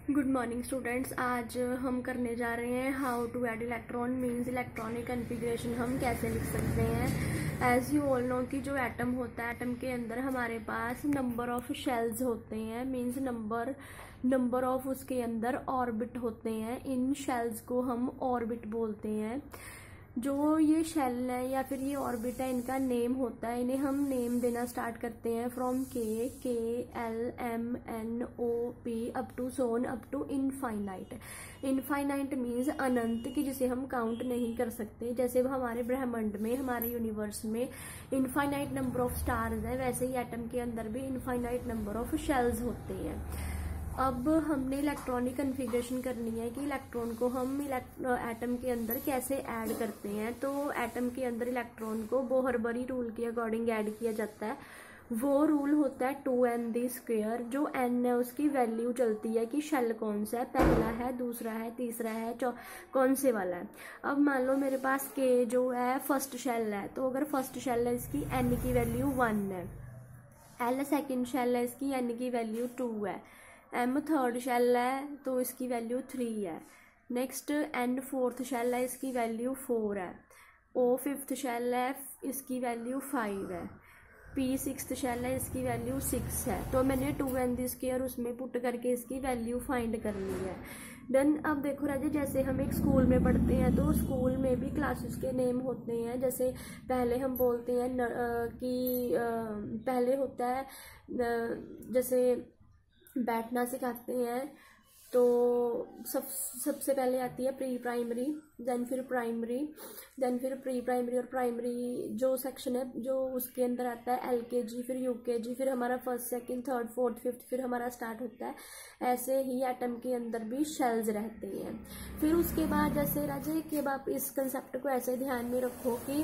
Good morning students. आज हम करने जा रहे हैं how to add electron means electronic configuration हम कैसे लिख सकते हैं। एज यू ऑल नो कि जो एटम होता है, एटम के अंदर हमारे पास नंबर ऑफ शेल्स होते हैं, मींस नंबर ऑफ उसके अंदर ऑर्बिट होते हैं। इन शेल्स को हम ऑर्बिट बोलते हैं। जो ये शेल है या फिर ये ऑर्बिट है, इनका नेम होता है। इन्हें हम नेम देना स्टार्ट करते हैं from K L M N O P up to सोन up to infinite. Infinite means अनंत, की जिसे हम काउंट नहीं कर सकते। जैसे हमारे ब्रह्मांड में, हमारे यूनिवर्स में इनफाइनाइट नंबर ऑफ स्टार्स है, वैसे ही एटम के अंदर भी इनफाइनाइट नंबर ऑफ शेल्स होते हैं। अब हमने इलेक्ट्रॉनिक कन्फिग्रेशन करनी है कि इलेक्ट्रॉन को हम एटम के अंदर कैसे ऐड करते हैं। तो एटम के अंदर इलेक्ट्रॉन को बोहरबरी रूल के अकॉर्डिंग ऐड किया जाता है। वो रूल होता है 2n²। जो n है उसकी वैल्यू चलती है कि शेल कौन सा है, पहला है, दूसरा है, तीसरा है, कौन से वाला है। अब मान लो मेरे पास k जो है फर्स्ट शेल है, तो अगर फर्स्ट शेल है इसकी n की वैल्यू 1 है। l सेकेंड शेल है, इसकी n की वैल्यू 2 है। m थर्ड शेल है तो इसकी वैल्यू 3 है। नेक्स्ट n फोर्थ शेल है, इसकी वैल्यू 4 है। o फिफ्थ शेल है, इसकी वैल्यू 5 है। p सिक्स्थ शेल है, इसकी वैल्यू 6 है। तो मैंने 2n² उसमें पुट करके इसकी वैल्यू फाइंड कर ली है। देन अब देखो राजे, जैसे हम एक स्कूल में पढ़ते हैं तो स्कूल में भी क्लासेस के नेम होते हैं। जैसे पहले हम बोलते हैं कि पहले होता है जैसे बैठना सिखाते हैं, तो सबसे पहले आती है प्री प्राइमरी, देन फिर प्राइमरी, देन फिर प्री प्राइमरी और प्राइमरी जो सेक्शन है जो उसके अंदर आता है LKG, फिर UKG, फिर हमारा first second third fourth fifth फिर हमारा स्टार्ट होता है। ऐसे ही एटम के अंदर भी शेल्स रहते हैं। फिर उसके बाद जैसे राजे कि अब आप इस कंसेप्ट को ऐसे ध्यान में रखो कि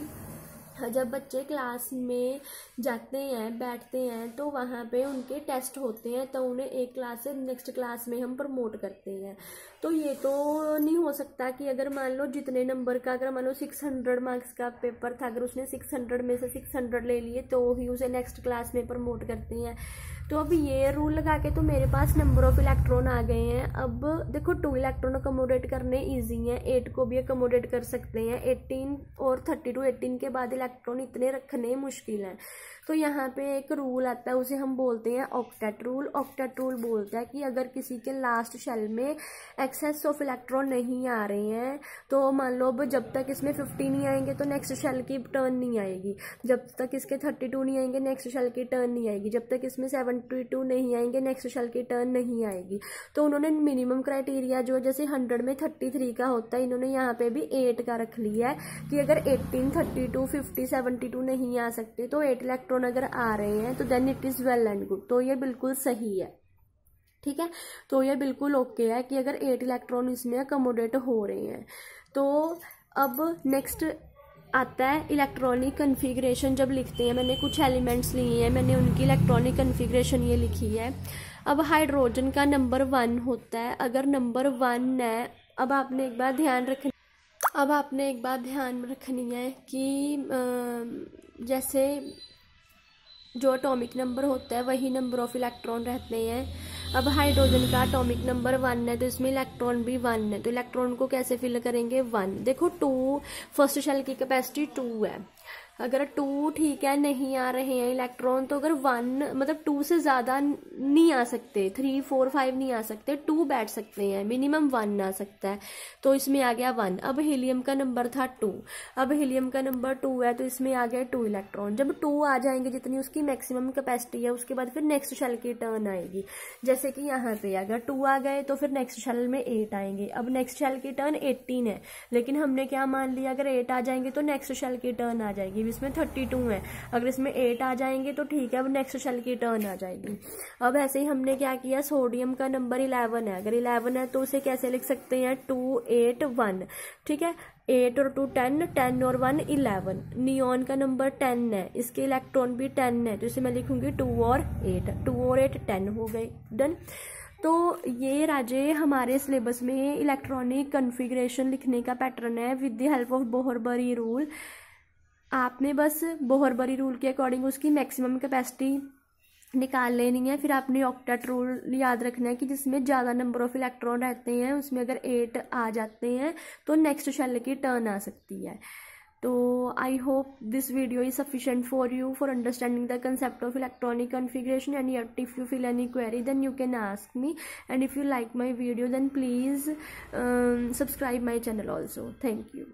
जब बच्चे क्लास में जाते हैं, बैठते हैं, तो वहाँ पे उनके टेस्ट होते हैं, तो उन्हें एक क्लास से नेक्स्ट क्लास में हम प्रमोट करते हैं। तो ये तो नहीं हो सकता कि अगर मान लो जितने नंबर का, अगर मान लो 600 मार्क्स का पेपर था, अगर उसने 600 में से 600 ले लिए तो ही उसे नेक्स्ट क्लास में प्रमोट करते हैं। तो अब ये रूल लगा के तो मेरे पास नंबर ऑफ इलेक्ट्रॉन आ गए हैं। अब देखो 2 इलेक्ट्रॉन अकोमोडेट करने इजी हैं, 8 को भी अकोमोडेट कर सकते हैं। 18 और 32, 18 के बाद इलेक्ट्रॉन इतने रखने मुश्किल हैं। तो यहाँ पे एक रूल आता है, उसे हम बोलते हैं ऑक्टेट रूल। ऑक्टेट रूल बोलता है कि अगर किसी के लास्ट शेल में एक्सेस ऑफ इलेक्ट्रॉन नहीं आ रहे हैं, तो मान लो अब जब तक इसमें 50 नहीं आएंगे तो नेक्स्ट शेल की टर्न नहीं आएगी। जब तक इसके 32 नहीं आएंगे नेक्स्ट शेल की टर्न नहीं आएगी। जब तक इसमें 72 नहीं आएंगे नेक्स्ट शेल की टर्न नहीं आएगी। तो उन्होंने मिनिमम क्राइटेरिया जो जैसे 100 में 33 का होता है, इन्होंने यहाँ पे भी 8 का रख लिया है कि अगर 18, 32, 50, 72 नहीं आ सकते तो 8 इलेक्ट्रॉन अगर आ रहे हैं तो then it is well and good. तो ये बिल्कुल सही है, ठीक है। तो ये बिल्कुल ओके है कि अगर 8 इलेक्ट्रॉन इसमें अकोमोडेट हो रहे हैं। तो अब नेक्स्ट आता है इलेक्ट्रॉनिक कन्फिग्रेशन। जब लिखते हैं, मैंने कुछ एलिमेंट्स लिए हैं, मैंने उनकी इलेक्ट्रॉनिक कन्फिग्रेशन ये लिखी है। अब हाइड्रोजन का नंबर 1 होता है। अगर नंबर 1 है, अब आपने एक बात ध्यान रखनी है कि जैसे जो एटॉमिक नंबर होता है वही नंबर ऑफ इलेक्ट्रॉन रहते हैं। अब हाइड्रोजन का एटॉमिक नंबर 1 है तो इसमें इलेक्ट्रॉन भी 1 है। तो इलेक्ट्रॉन को कैसे फिल करेंगे? 1। देखो 2 फर्स्ट शेल की कैपेसिटी 2 है। अगर 2 ठीक है नहीं आ रहे हैं इलेक्ट्रॉन, तो अगर 1 मतलब 2 से ज़्यादा नहीं आ सकते, 3, 4, 5 नहीं आ सकते, 2 बैठ सकते हैं, मिनिमम 1 आ सकता है। तो इसमें आ गया 1। अब हीलियम का नंबर था 2। अब हीलियम का नंबर 2 है तो इसमें आ गया 2 इलेक्ट्रॉन। जब 2 आ जाएंगे, जितनी उसकी मैक्सिमम कैपेसिटी है, उसके बाद फिर नेक्स्ट शेल की टर्न आएगी। जैसे कि यहाँ पे अगर 2 आ गए तो फिर नेक्स्ट शेल में 8 आएंगे। अब नेक्स्ट शेल की टर्न 18 है, लेकिन हमने क्या मान लिया, अगर 8 आ जाएंगे तो नेक्स्ट शेल की टर्न आ जाएगी। इसमें 32 है, अगर इसमें 8 आ जाएंगे तो ठीक है, अब नेक्स्ट शेल की टर्न आ जाएगी। अब ऐसे ही हमने क्या किया, सोडियम का नंबर 11 है। अगर 11 है तो उसे कैसे लिख सकते हैं? 2, 8, 1, ठीक है। 8 और 2 10, 10 और 1 11। नियॉन का नंबर 10 है, इसके इलेक्ट्रॉन भी 10 है, तो इसे मैं लिखूंगी 2 और 8। 2 और 8 10 हो गए, डन। तो ये राजे हमारे सिलेबस में इलेक्ट्रॉनिक कन्फिग्रेशन लिखने का पैटर्न है with the help of Bohr Bury rule. आपने बस बोहरबरी रूल के अकॉर्डिंग उसकी मैक्सिमम कैपेसिटी निकाल लेनी है। फिर आपने ऑक्टेट रूल याद रखना है कि जिसमें ज़्यादा नंबर ऑफ इलेक्ट्रॉन रहते हैं उसमें अगर 8 आ जाते हैं तो नेक्स्ट शेल की टर्न आ सकती है। तो I hope this video is sufficient for you for understanding the concept of electronic configuration, and yet if you feel any query then you can ask me, and if you like my video then please subscribe my channel also. Thank you.